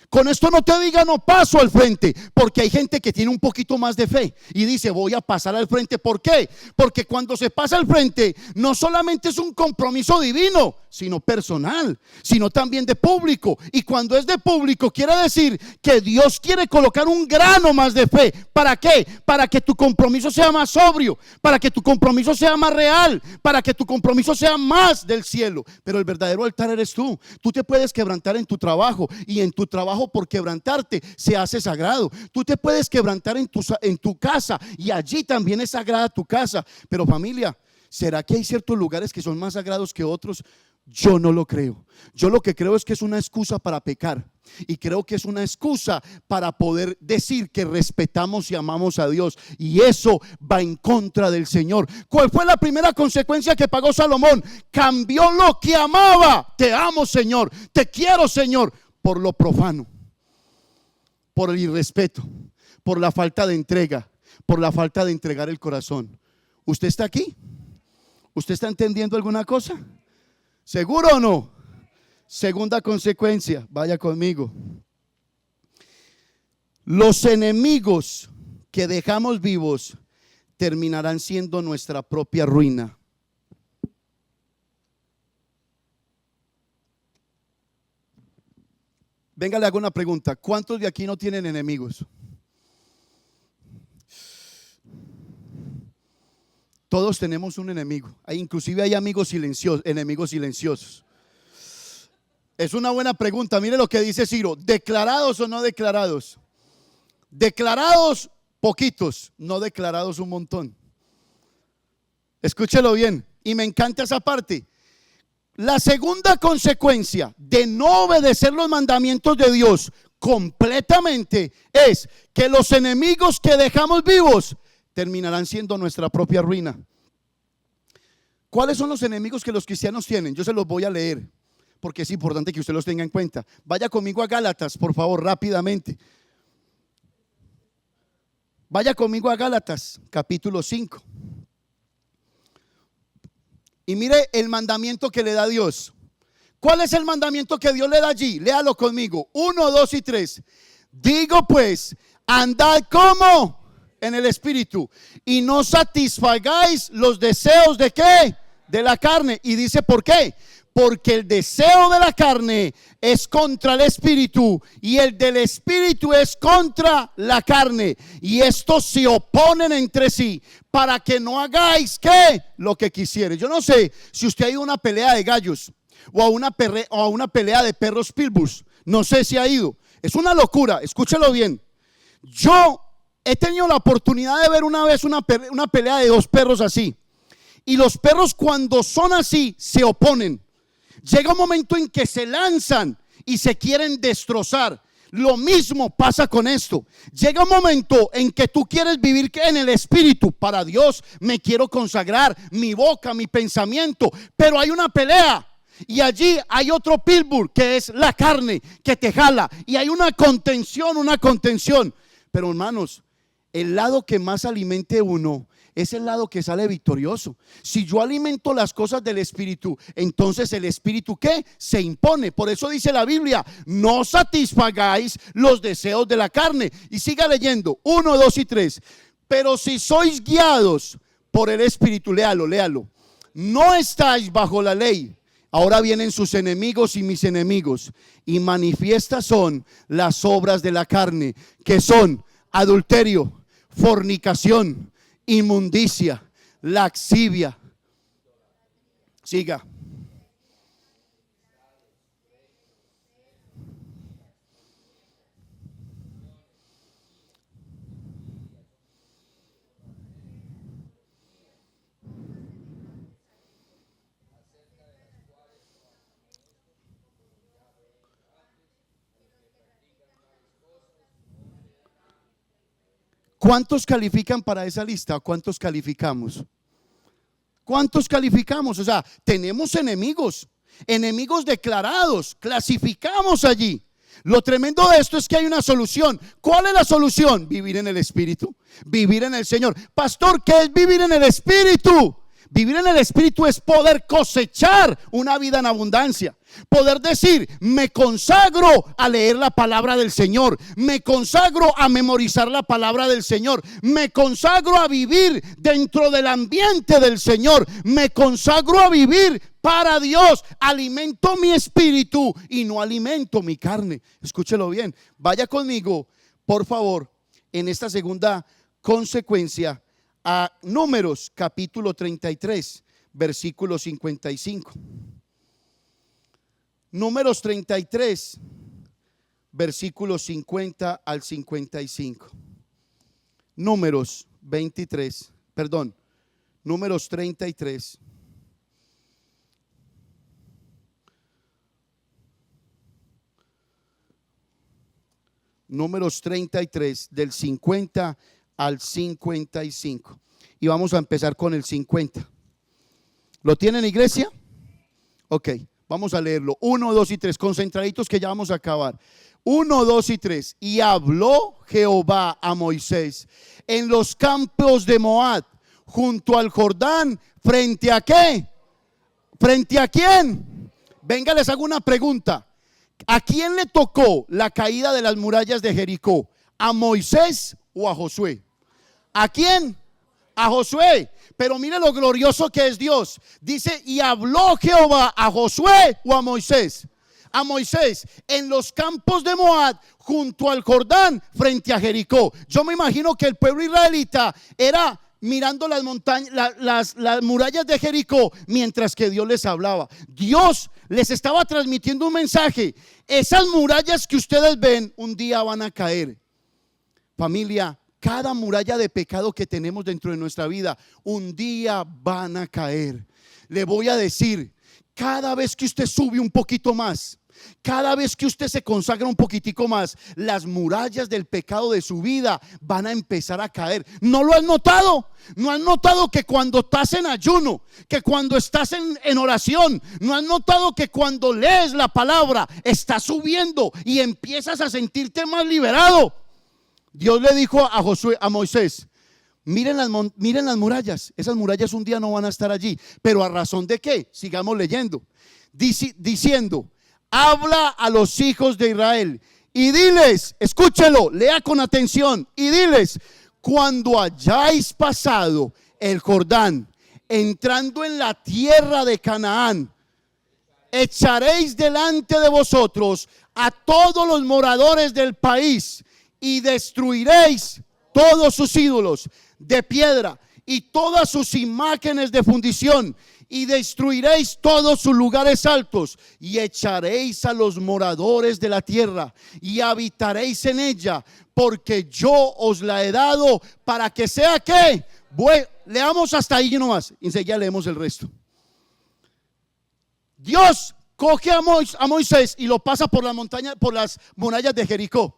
Con esto no te diga no paso al frente, porque hay gente que tiene un poquito más de fe y dice: voy a pasar al frente. ¿Por qué? Porque cuando se pasa al frente no solamente es un compromiso divino, sino personal, sino también de público. Y cuando es de público quiere decir que Dios quiere colocar un grano más de fe. ¿Para qué? Para que tu compromiso sea más sobrio, para que tu compromiso sea más real, para que tu compromiso sea más del cielo. Pero el verdadero altar eres tú. Tú te puedes quebrantar en tu trabajo, y en tu trabajo, por quebrantarte, se hace sagrado. Tú te puedes quebrantar en tu casa, y allí también es sagrada tu casa. Pero familia, ¿será que hay ciertos lugares que son más sagrados que otros? Yo no lo creo. Yo lo que creo es que es una excusa para pecar, y creo que es una excusa para poder decir que respetamos y amamos a Dios, y eso va en contra del Señor. ¿Cuál fue la primera consecuencia que pagó Salomón? Cambió lo que amaba. Te amo, Señor, te quiero, Señor, por lo profano, por el irrespeto, por la falta de entrega, por la falta de entregar el corazón. ¿Usted está aquí? ¿Usted está entendiendo alguna cosa? ¿Seguro o no? Segunda consecuencia, vaya conmigo. Los enemigos que dejamos vivos terminarán siendo nuestra propia ruina. Venga, le hago una pregunta. ¿Cuántos de aquí no tienen enemigos? Todos tenemos un enemigo. Inclusive hay amigos silenciosos, enemigos silenciosos. Es una buena pregunta. Mire lo que dice Ciro: ¿declarados o no declarados? Declarados poquitos, no declarados un montón. Escúchelo bien, y me encanta esa parte. La segunda consecuencia de no obedecer los mandamientos de Dios completamente es que los enemigos que dejamos vivos terminarán siendo nuestra propia ruina. ¿Cuáles son los enemigos que los cristianos tienen? Yo se los voy a leer porque es importante que usted los tenga en cuenta. Vaya conmigo a Gálatas, por favor, rápidamente. Vaya conmigo a Gálatas, capítulo 5. Y mire el mandamiento que le da Dios. ¿Cuál es el mandamiento que Dios le da allí? Léalo conmigo. 1, 2 y 3. Digo pues, andad como en el Espíritu y no satisfagáis los deseos de ¿qué? De la carne. Y dice ¿por qué? Porque el deseo de la carne es contra el Espíritu y el del Espíritu es contra la carne. Y estos se oponen entre sí para que no hagáis ¿qué? Lo que quisieres. Yo no sé si usted ha ido a una pelea de gallos o a una pelea de perros pitbulls. No sé si ha ido. Es una locura, escúchelo bien. Yo he tenido la oportunidad de ver una vez una pelea de dos perros así. Y los perros cuando son así se oponen. Llega un momento en que se lanzan y se quieren destrozar. Lo mismo pasa con esto. Llega un momento en que tú quieres vivir en el Espíritu. Para Dios me quiero consagrar, mi boca, mi pensamiento. Pero hay una pelea. Y allí hay otro pitbull que es la carne que te jala. Y hay una contención. Pero hermanos, el lado que más alimente uno es el lado que sale victorioso. Si yo alimento las cosas del Espíritu, entonces el Espíritu ¿qué? Se impone. Por eso dice la Biblia, no satisfagáis los deseos de la carne. Y siga leyendo, 1, 2 y 3. Pero si sois guiados por el Espíritu, léalo. No estáis bajo la ley. Ahora vienen sus enemigos y mis enemigos. Y manifiestas son las obras de la carne, que son adulterio, fornicación, inmundicia, laxivia. Siga. ¿Cuántos califican para esa lista? ¿Cuántos calificamos? ¿Cuántos calificamos? O sea, tenemos enemigos declarados, clasificamos allí. Lo tremendo de esto es que hay una solución. ¿Cuál es la solución? Vivir en el Espíritu, vivir en el Señor. Pastor, ¿qué es vivir en el Espíritu? Vivir en el Espíritu es poder cosechar una vida en abundancia. Poder decir, me consagro a leer la palabra del Señor, me consagro a memorizar la palabra del Señor, me consagro a vivir dentro del ambiente del Señor, me consagro a vivir para Dios. Alimento mi espíritu y no alimento mi carne. Escúchelo bien, vaya conmigo, por favor, en esta segunda consecuencia a Números capítulo 33, versículo 55. Números 33, versículos 50 al 55. Números 33. Números 33 del 50 al 55. Y vamos a empezar con el 50. ¿Lo tienen, iglesia? Ok. Vamos a leerlo, 1, 2 y 3, concentraditos que ya vamos a acabar. 1, 2 y 3. Y habló Jehová a Moisés en los campos de Moab, junto al Jordán, ¿frente a qué? ¿Frente a quién? Venga, les hago una pregunta. ¿A quién le tocó la caída de las murallas de Jericó? ¿A Moisés o a Josué? ¿A quién? A Josué. Pero mire lo glorioso que es Dios. Dice, y habló Jehová a Josué o a Moisés. A Moisés en los campos de Moab, junto al Jordán, frente a Jericó. Yo me imagino que el pueblo israelita era mirando las montañas, las murallas de Jericó, mientras que Dios les hablaba. Dios les estaba transmitiendo un mensaje. Esas murallas que ustedes ven un día van a caer. Familia, cada muralla de pecado que tenemos dentro de nuestra vida un día van a caer. Le voy a decir, cada vez que usted sube un poquito más, Cada vez que usted se consagra un poquitico más, las murallas del pecado de su vida van a empezar a caer. ¿No lo has notado? ¿No has notado que cuando estás en ayuno, que cuando estás en oración, no has notado que cuando lees la palabra estás subiendo y empiezas a sentirte más liberado? Dios le dijo a Moisés: miren las murallas. Esas murallas un día no van a estar allí. ¿Pero a razón de qué? Sigamos leyendo. Diciendo: habla a los hijos de Israel y diles, escúchelo, lea con atención, y diles: cuando hayáis pasado el Jordán, entrando en la tierra de Canaán, echaréis delante de vosotros a todos los moradores del país y destruiréis todos sus ídolos de piedra y todas sus imágenes de fundición, y destruiréis todos sus lugares altos, y echaréis a los moradores de la tierra y habitaréis en ella, porque yo os la he dado para que sea que leamos hasta ahí nomás, enseguida leemos el resto. Dios coge a Moisés y lo pasa por la montaña, por las murallas de Jericó.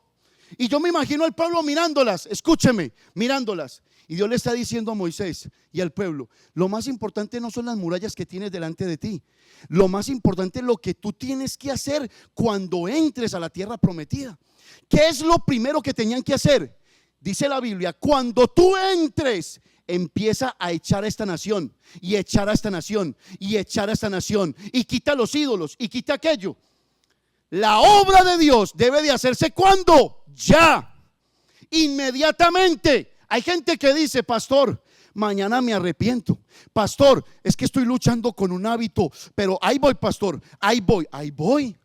Y yo me imagino al pueblo mirándolas, escúcheme, mirándolas. Y Dios le está diciendo a Moisés y al pueblo: lo más importante no son las murallas que tienes delante de ti. Lo más importante es lo que tú tienes que hacer cuando entres a la tierra prometida. ¿Qué es lo primero que tenían que hacer? Dice la Biblia: cuando tú entres, empieza a echar a esta nación, y echar a esta nación, y echar a esta nación, y quita los ídolos, y quita aquello. La obra de Dios debe de hacerse ¿cuándo? Ya, inmediatamente. Hay gente que dice: pastor, mañana me arrepiento. Pastor, es que estoy luchando con un hábito, pero ahí voy, pastor, ahí voy.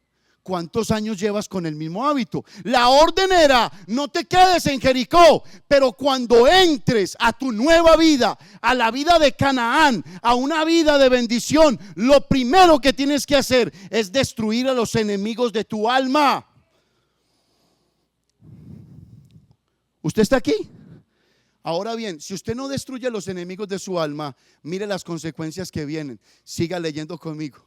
¿Cuántos años llevas con el mismo hábito? La orden era: no te quedes en Jericó, pero cuando entres a tu nueva vida, a la vida de Canaán, a una vida de bendición, lo primero que tienes que hacer es destruir a los enemigos de tu alma. ¿Usted está aquí? Ahora bien, si usted no destruye a los enemigos de su alma, mire las consecuencias que vienen. Siga leyendo conmigo.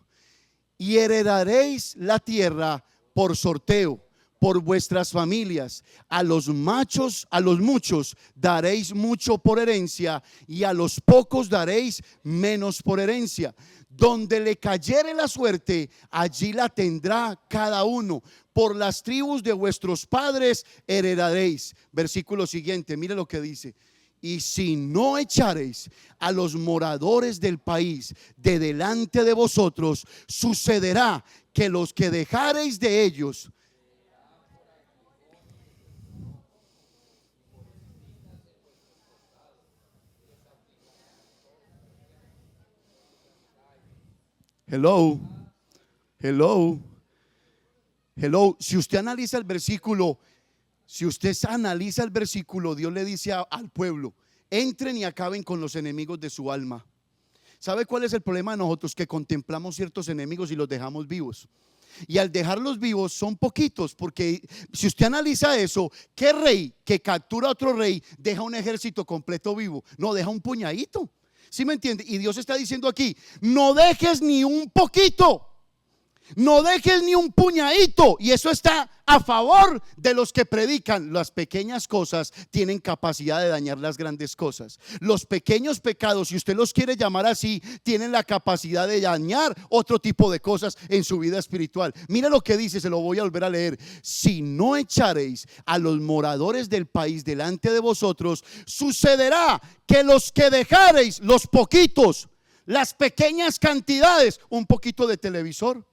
Y heredaréis la tierra por sorteo, por vuestras familias. A los machos, a los muchos daréis mucho por herencia, y a los pocos daréis menos por herencia. Donde le cayere la suerte, allí la tendrá cada uno. Por las tribus de vuestros padres heredaréis. Versículo siguiente, mire lo que dice: y si no echareis a los moradores del país de delante de vosotros, sucederá que los que dejareis de ellos, hello. Si usted analiza el versículo, Dios le dice al pueblo: entren y acaben con los enemigos de su alma. ¿Sabe cuál es el problema de nosotros? Que contemplamos ciertos enemigos y los dejamos vivos. Y al dejarlos vivos son poquitos, porque si usted analiza eso, ¿qué rey que captura a otro rey deja un ejército completo vivo? No, deja un puñadito. ¿Sí me entiende? Y Dios está diciendo aquí: no dejes ni un poquito. No dejes ni un puñadito. Y eso está a favor de los que predican: las pequeñas cosas tienen capacidad de dañar las grandes cosas. Los pequeños pecados, si usted los quiere llamar así, tienen la capacidad de dañar otro tipo de cosas en su vida espiritual. Mira lo que dice, se lo voy a volver a leer: si no echareis a los moradores del país delante de vosotros, sucederá que los que dejareis, los poquitos, las pequeñas cantidades, un poquito de televisor,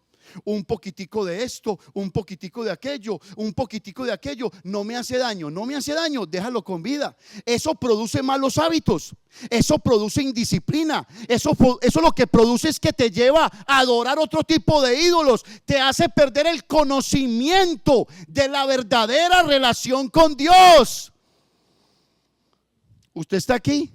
un poquitico de esto, un poquitico de aquello, un poquitico de aquello, no me hace daño, déjalo con vida. Eso produce malos hábitos, eso produce indisciplina, eso lo que produce es que te lleva a adorar otro tipo de ídolos, te hace perder el conocimiento de la verdadera relación con Dios. ¿Usted está aquí?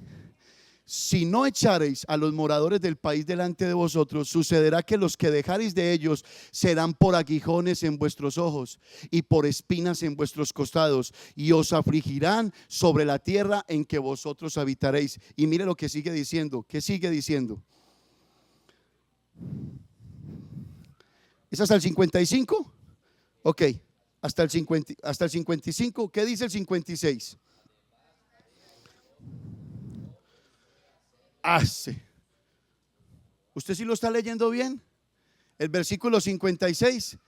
Si no echareis a los moradores del país delante de vosotros, sucederá que los que dejareis de ellos serán por aguijones en vuestros ojos y por espinas en vuestros costados, y os afligirán sobre la tierra en que vosotros habitaréis. Y mire lo que sigue diciendo. ¿Qué sigue diciendo? ¿Es hasta el 55? Ok, hasta el 55. ¿Qué dice el 56? Hace. ¿Usted sí lo está leyendo bien? El versículo 56.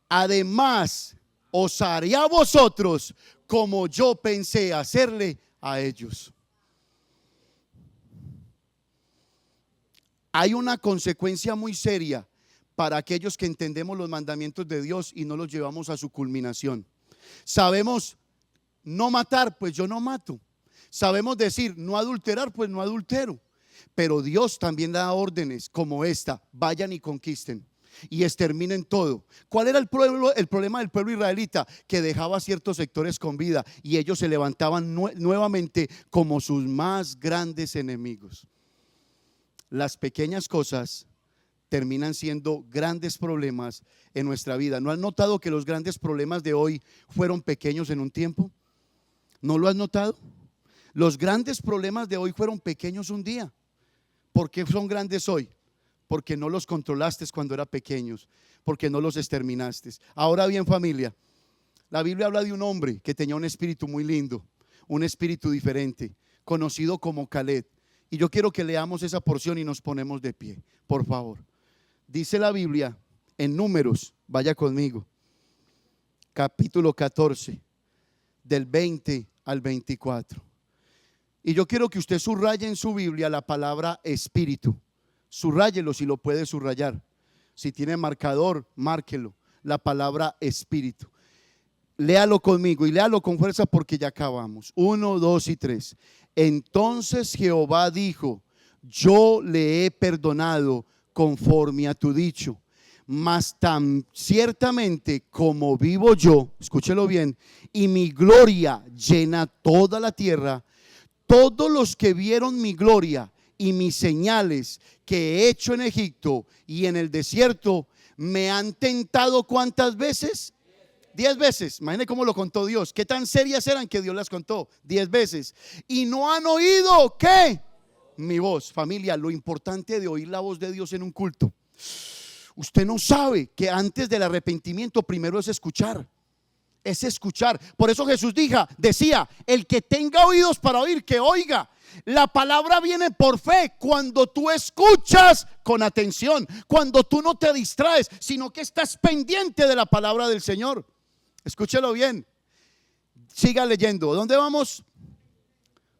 Además, os haré a vosotros como yo pensé hacerle a ellos. Hay una consecuencia muy seria para aquellos que entendemos los mandamientos de Dios y no los llevamos a su culminación. Sabemos no matar, pues yo no mato. Sabemos decir no adulterar, pues no adultero. Pero Dios también da órdenes como esta: vayan y conquisten y exterminen todo. ¿Cuál era el problema del pueblo israelita? Que dejaba ciertos sectores con vida y ellos se levantaban nuevamente como sus más grandes enemigos. Las pequeñas cosas terminan siendo grandes problemas en nuestra vida. ¿No has notado que los grandes problemas de hoy fueron pequeños en un tiempo? ¿No lo has notado? Los grandes problemas de hoy fueron pequeños un día. ¿Por qué son grandes hoy? Porque no los controlaste cuando eran pequeños, porque no los exterminaste. Ahora bien, familia, la Biblia habla de un hombre que tenía un espíritu muy lindo, un espíritu diferente, conocido como Caleb. Y yo quiero que leamos esa porción y nos ponemos de pie, por favor. Dice la Biblia en Números, vaya conmigo, capítulo 14, del 20 al 24. Y yo quiero que usted subraye en su Biblia la palabra espíritu. Subráyelo si lo puede subrayar. Si tiene marcador, márquelo. La palabra espíritu. Léalo conmigo y léalo con fuerza porque ya acabamos. 1, 2 y 3. Entonces Jehová dijo: yo le he perdonado conforme a tu dicho, mas tan ciertamente como vivo yo, escúchelo bien, y mi gloria llena toda la tierra, todos los que vieron mi gloria y mis señales que he hecho en Egipto y en el desierto, me han tentado ¿cuántas veces? 10 veces. Imagine cómo lo contó Dios. Qué tan serias eran que Dios las contó. 10 veces. Y no han oído ¿qué? Mi voz. Familia, lo importante de oír la voz de Dios en un culto. Usted no sabe que antes del arrepentimiento primero es escuchar. Es escuchar. Por eso Jesús decía: el que tenga oídos para oír, que oiga. La palabra viene por fe cuando tú escuchas con atención, cuando tú no te distraes, sino que estás pendiente de la palabra del Señor. Escúchelo bien. Siga leyendo. ¿Dónde vamos?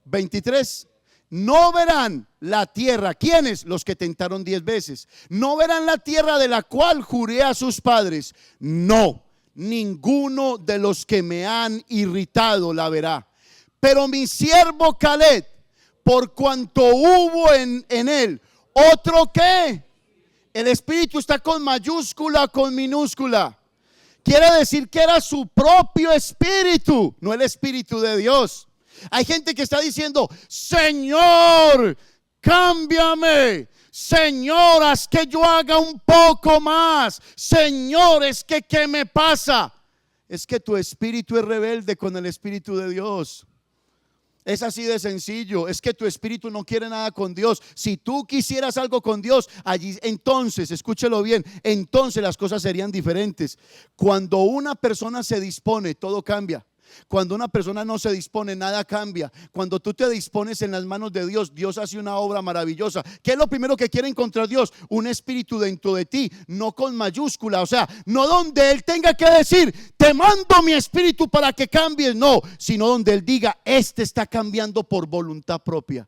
23. No verán la tierra. ¿Quiénes? Los que tentaron 10 veces. No verán la tierra de la cual juré a sus padres. No, ninguno de los que me han irritado la verá. Pero mi siervo Caleb, por cuanto hubo en él otro que, el espíritu está con mayúscula, con minúscula. Quiere decir que era su propio espíritu, no el espíritu de Dios. Hay gente que está diciendo: Señor, cámbiame. Señor, haz que yo haga un poco más. Señor, es que ¿qué me pasa? Es que tu espíritu es rebelde con el espíritu de Dios. Es así de sencillo. Es que tu espíritu no quiere nada con Dios. Si tú quisieras algo con Dios, allí entonces, escúchelo bien, entonces las cosas serían diferentes. Cuando una persona se dispone, todo cambia. Cuando una persona no se dispone, nada cambia. Cuando tú te dispones en las manos de Dios, Dios hace una obra maravillosa. ¿Qué es lo primero que quiere encontrar Dios? Un espíritu dentro de ti, no con mayúscula, o sea, no donde Él tenga que decir: te mando mi espíritu para que cambies, no, sino donde Él diga: este está cambiando por voluntad propia.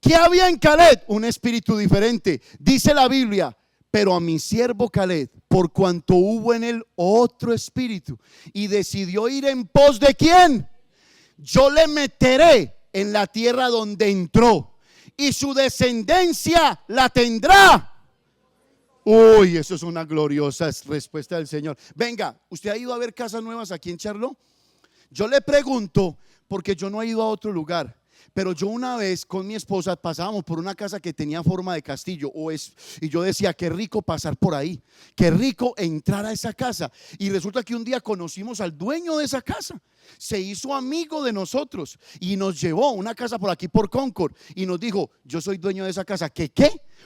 ¿Qué había en Caleb? Un espíritu diferente. Dice la Biblia: pero a mi siervo Caleb, por cuanto hubo en él otro espíritu y decidió ir en pos de ¿quién? Yo le meteré en la tierra donde entró y su descendencia la tendrá. Uy, eso es una gloriosa respuesta del Señor. Venga, ¿usted ha ido a ver casas nuevas aquí en Charlotte? Yo le pregunto porque yo no he ido a otro lugar. Pero yo una vez con mi esposa pasábamos por una casa que tenía forma de castillo y yo decía: qué rico pasar por ahí, qué rico entrar a esa casa. Y resulta que un día conocimos al dueño de esa casa. Se hizo amigo de nosotros y nos llevó a una casa por aquí por Concord y nos dijo: yo soy dueño de esa casa. ¿Qué?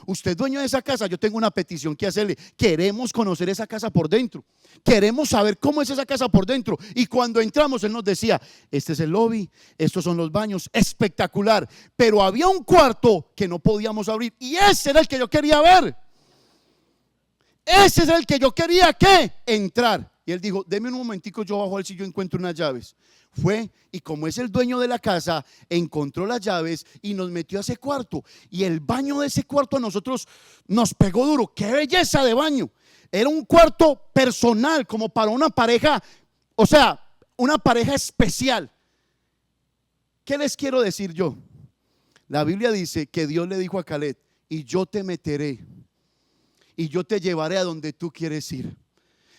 Usted es dueño de esa casa, yo tengo una petición que hacerle. Queremos conocer esa casa por dentro. Queremos saber cómo es esa casa por dentro. Y cuando entramos, él nos decía, este es el lobby, estos son los baños, espectacular. Pero había un cuarto que no podíamos abrir y ese era el que yo quería ver. Ese es el que yo quería ¿qué? Entrar. Y él dijo, deme un momentico, yo bajo al sitio y encuentro unas llaves. Fue y como es el dueño de la casa, encontró las llaves y nos metió a ese cuarto. Y el baño de ese cuarto a nosotros nos pegó duro. ¡Qué belleza de baño! Era un cuarto personal, como para una pareja, o sea, una pareja especial. ¿Qué les quiero decir yo? La Biblia dice que Dios le dijo a Caleb, y yo te meteré y yo te llevaré a donde tú quieres ir.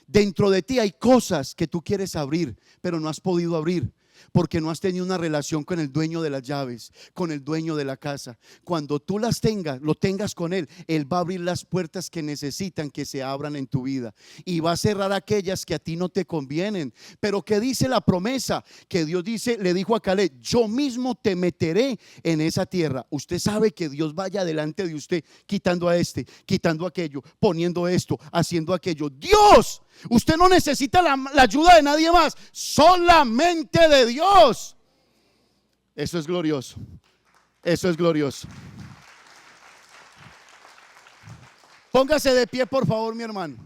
Dentro de ti hay cosas que tú quieres abrir, pero no has podido abrir porque no has tenido una relación con el dueño de las llaves, con el dueño de la casa. Cuando tú las tengas, lo tengas con él, él va a abrir las puertas que necesitan que se abran en tu vida y va a cerrar aquellas que a ti no te convienen. Pero ¿qué dice la promesa? Que Dios dice, le dijo a Caleb, yo mismo te meteré en esa tierra. Usted sabe que Dios vaya delante de usted, quitando a este, quitando aquello, poniendo esto, haciendo aquello. Dios, usted no necesita la ayuda de nadie más, solamente de Dios. Eso es glorioso. Eso es glorioso. Póngase de pie, por favor, mi hermano.